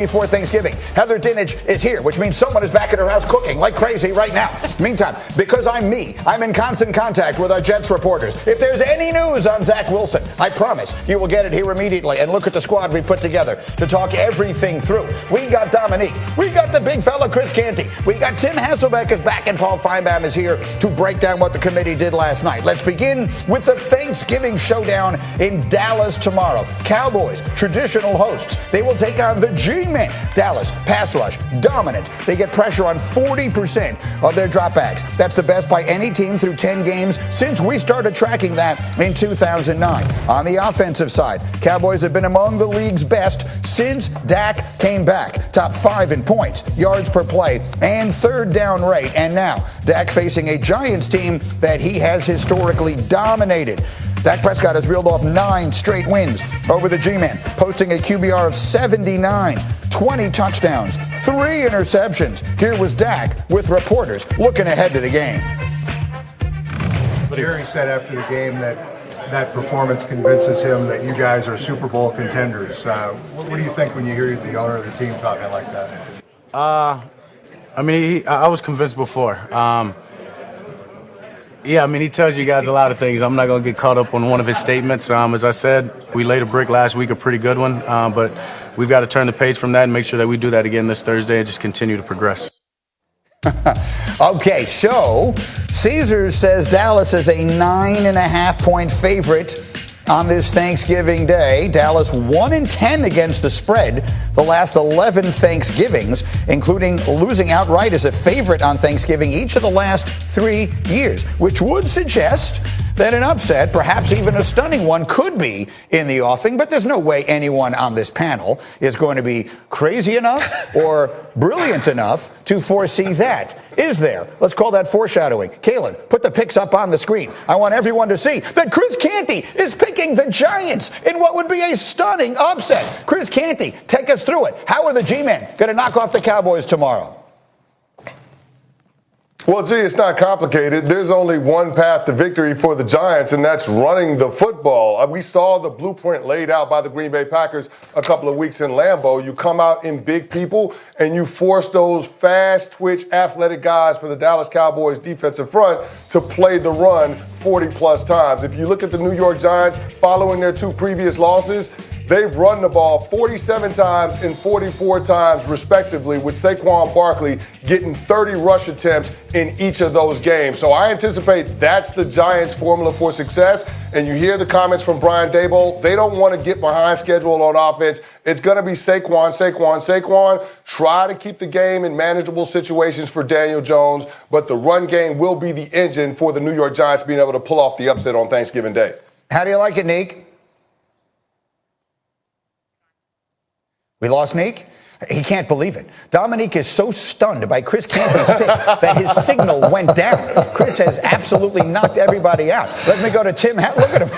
Before Thanksgiving, Heather Dinich is here, which means someone is back at her house cooking like crazy right now. Meantime, because I'm in constant contact with our Jets reporters. If there's any news on Zach Wilson, I promise you will get it here immediately. And look at the squad we put together to talk everything through. We got Dominique. We got the big fella Chris Canty. We got Tim Hasselbeck is back, and Paul Feinbaum is here to break down what the committee did last night. Let's begin with the Thanksgiving showdown in Dallas tomorrow. Cowboys, traditional hosts. They will take on the G-Men. Dallas, pass rush, dominant. They get pressure on 40% of their dropbacks. That's the best by any team through 10 games since we started tracking that in 2009. On the offensive side, Cowboys have been among the league's best since Dak came back. Top 5 in points, yards per play, and third down rate. And now, Dak facing a Giants team that he has historically dominated. Dak Prescott has reeled off 9 straight wins over the G-Men, posting a QBR of 79, 20 touchdowns, 3 interceptions. Here was Dak with reporters looking ahead to the game. Jerry said after the game that performance convinces him that you guys are Super Bowl contenders. What do you think when you hear the owner of the team talking like that? I was convinced before. He tells you guys a lot of things. I'm not going to get caught up on one of his statements. As I said, we laid a brick last week, a pretty good one. But we've got to turn the page from that and make sure that we do that again this Thursday and just continue to progress. Okay, so Caesars says Dallas is a 9.5-point favorite on this Thanksgiving Day. Dallas 1-10 against the spread the last 11 Thanksgivings, including losing outright as a favorite on Thanksgiving each of the last 3 years, which would suggest that an upset, perhaps even a stunning one, could be in the offing. But there's no way anyone on this panel is going to be crazy enough or brilliant enough to foresee that. Is there? Let's call that foreshadowing. Kalen, put the picks up on the screen. I want everyone to see that Chris Canty is picking the Giants in what would be a stunning upset. Chris Canty, take us through it. How are the G-Men going to knock off the Cowboys tomorrow? Well, gee, it's not complicated. There's only one path to victory for the Giants, and that's running the football. We saw the blueprint laid out by the Green Bay Packers a couple of weeks in Lambeau. You come out in big people, and you force those fast, twitch, athletic guys for the Dallas Cowboys defensive front to play the run 40-plus times. If you look at the New York Giants following their 2 previous losses, they've run the ball 47 times and 44 times, respectively, with Saquon Barkley getting 30 rush attempts in each of those games. So I anticipate that's the Giants' formula for success. And you hear the comments from Brian Daboll. They don't want to get behind schedule on offense. It's going to be Saquon. Try to keep the game in manageable situations for Daniel Jones, but the run game will be the engine for the New York Giants being able to pull off the upset on Thanksgiving Day. How do you like it, Neek? We lost Neek? He can't believe it. Dominique is so stunned by Chris Canty's pick that his signal went down. Chris has absolutely knocked everybody out. Let me go to Tim. Look at him.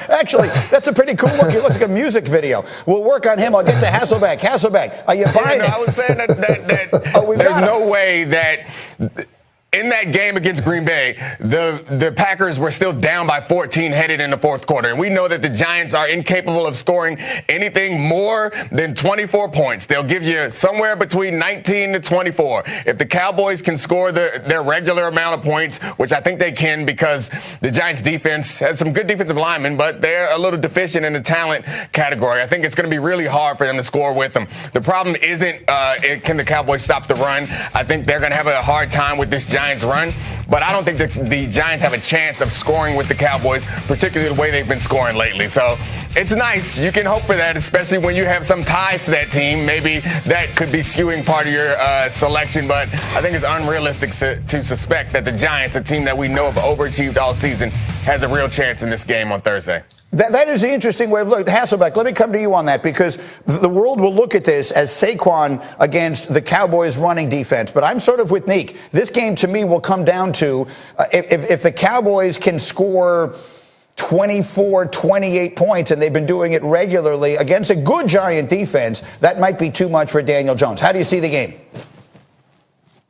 Actually, that's a pretty cool look. He looks like a music video. We'll work on him. I'll get to Hasselbeck. Hasselbeck, are you buying it? I was saying that there's no way that in that game against Green Bay, the Packers were still down by 14 headed in the fourth quarter. And we know that the Giants are incapable of scoring anything more than 24 points. They'll give you somewhere between 19 to 24. If the Cowboys can score their regular amount of points, which I think they can because the Giants defense has some good defensive linemen, but they're a little deficient in the talent category. I think it's going to be really hard for them to score with them. The problem isn't can the Cowboys stop the run. I think they're going to have a hard time with this Giants run, but I don't think the Giants have a chance of scoring with the Cowboys, particularly the way they've been scoring lately. So it's nice. You can hope for that, especially when you have some ties to that team. Maybe that could be skewing part of your selection, but I think it's unrealistic to suspect that the Giants, a team that we know have overachieved all season, has a real chance in this game on Thursday. That is the interesting way of looking. Hasselbeck, let me come to you on that, because the world will look at this as Saquon against the Cowboys' running defense. But I'm sort of with Neek. This game, to me, will come down to if the Cowboys can score 24, 28 points, and they've been doing it regularly against a good Giant defense, that might be too much for Daniel Jones. How do you see the game?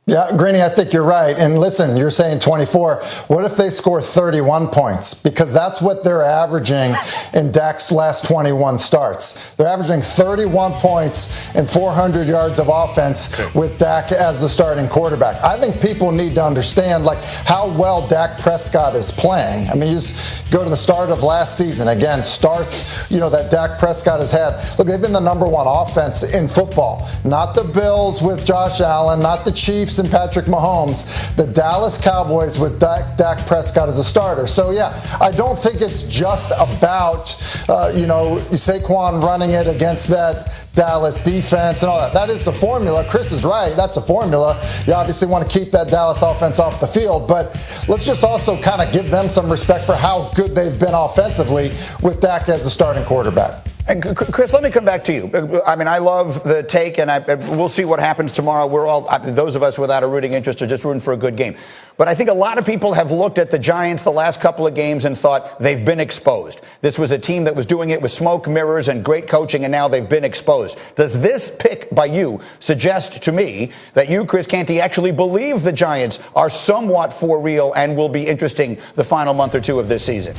Yeah, Greeny, I think you're right. And listen, you're saying 24. What if they score 31 points? Because that's what they're averaging in Dak's last 21 starts. They're averaging 31 points and 400 yards of offense with Dak as the starting quarterback. I think people need to understand how well Dak Prescott is playing. I mean, you just go to the start of last season. Again, starts, that Dak Prescott has had. Look, they've been the number one offense in football. Not the Bills with Josh Allen, not the Chiefs and Patrick Mahomes, the Dallas Cowboys with Dak Prescott as a starter. So, yeah, I don't think it's just about, Saquon running it against that Dallas defense and all that. That is the formula. Chris is right. That's the formula. You obviously want to keep that Dallas offense off the field, but let's just also kind of give them some respect for how good they've been offensively with Dak as the starting quarterback. And Chris, let me come back to you. I mean, I love the take, and we'll see what happens tomorrow. We're all, those of us without a rooting interest are just rooting for a good game. But I think a lot of people have looked at the Giants the last couple of games and thought they've been exposed. This was a team that was doing it with smoke, mirrors, and great coaching, and now they've been exposed. Does this pick by you suggest to me that you, Chris Canty, actually believe the Giants are somewhat for real and will be interesting the final month or two of this season?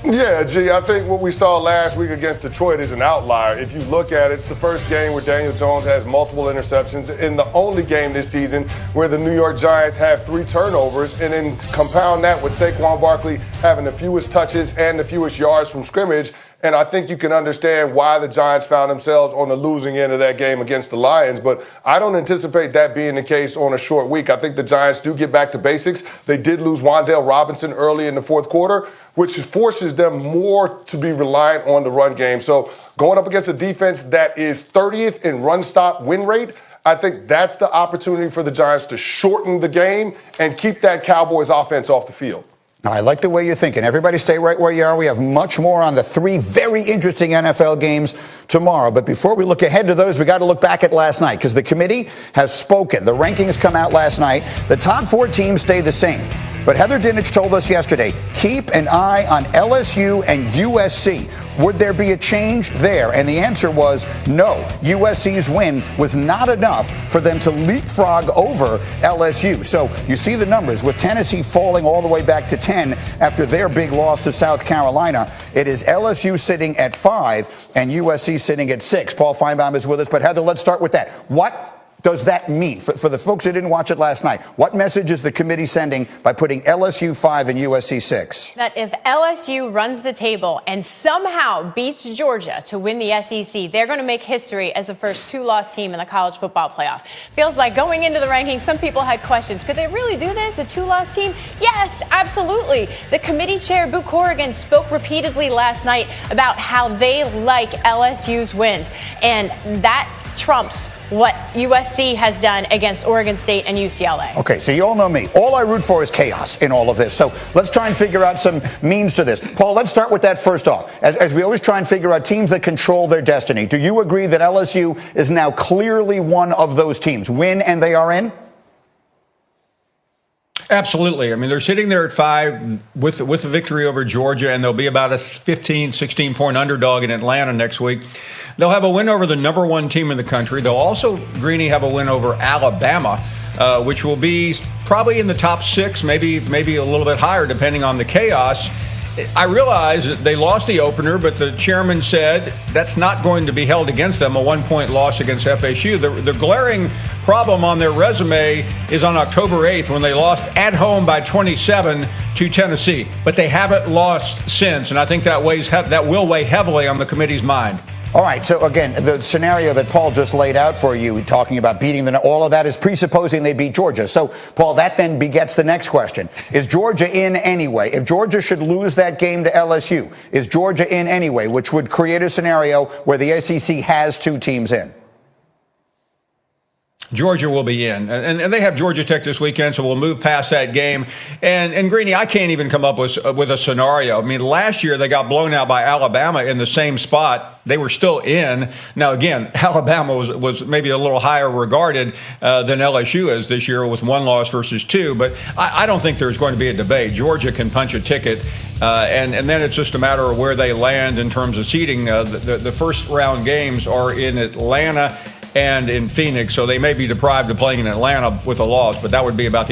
Yeah, G, I think what we saw last week against Detroit is an outlier. If you look at it, it's the first game where Daniel Jones has multiple interceptions, and the only game this season where the New York Giants have 3 turnovers, and then compound that with Saquon Barkley having the fewest touches and the fewest yards from scrimmage. And I think you can understand why the Giants found themselves on the losing end of that game against the Lions. But I don't anticipate that being the case on a short week. I think the Giants do get back to basics. They did lose Wan'Dale Robinson early in the fourth quarter, which forces them more to be reliant on the run game. So going up against a defense that is 30th in run stop win rate, I think that's the opportunity for the Giants to shorten the game and keep that Cowboys offense off the field. I like the way you're thinking. Everybody stay right where you are. We have much more on the 3 very interesting NFL games tomorrow. But before we look ahead to those, we got to look back at last night because the committee has spoken. The rankings come out last night. The top 4 teams stay the same. But Heather Dinich told us yesterday, keep an eye on LSU and USC. Would there be a change there? And the answer was no. USC's win was not enough for them to leapfrog over LSU. So you see the numbers with Tennessee falling all the way back to 10 after their big loss to South Carolina. It is LSU sitting at 5 and USC sitting at 6. Paul Feinbaum is with us. But Heather, let's start with that. What does that mean for the folks who didn't watch it last night? What message is the committee sending by putting LSU 5 and USC 6? That if LSU runs the table and somehow beats Georgia to win the SEC, they're going to make history as the first 2-loss team in the college football playoff. Feels like going into the rankings, some people had questions. Could they really do this, a 2-loss team? Yes, absolutely. The committee chair, Boo Corrigan, spoke repeatedly last night about how they like LSU's wins. And that trumps what USC has done against Oregon State and UCLA. Okay, so you all know me. All I root for is chaos in all of this. So let's try and figure out some means to this. Paul, let's start with that first off. As we always try and figure out teams that control their destiny, do you agree that LSU is now clearly one of those teams? Win and they are in? Absolutely. I mean, they're sitting there at 5 with a victory over Georgia, and they'll be about a 15, 16-point underdog in Atlanta next week. They'll have a win over the number 1 team in the country. They'll also, Greeny, have a win over Alabama, which will be probably in the top 6, maybe a little bit higher, depending on the chaos. I realize that they lost the opener, but the chairman said that's not going to be held against them, a 1-point loss against FSU. The glaring problem on their resume is on October 8th when they lost at home by 27 to Tennessee. But they haven't lost since, and I think that will weigh heavily on the committee's mind. All right, so again, the scenario that Paul just laid out for you, talking about beating all of that is presupposing they beat Georgia. So, Paul, that then begets the next question. Is Georgia in anyway? If Georgia should lose that game to LSU, is Georgia in anyway, which would create a scenario where the SEC has 2 teams in? Georgia will be in. And they have Georgia Tech this weekend, so we'll move past that game. And Greeny, I can't even come up with a scenario. I mean, last year they got blown out by Alabama in the same spot. They were still in. Now, again, Alabama was maybe a little higher regarded than LSU is this year with 1 loss versus 2. But I don't think there's going to be a debate. Georgia can punch a ticket. And then it's just a matter of where they land in terms of seeding. The first round games are in Atlanta and in Phoenix, so they may be deprived of playing in Atlanta with a loss, but that would be about the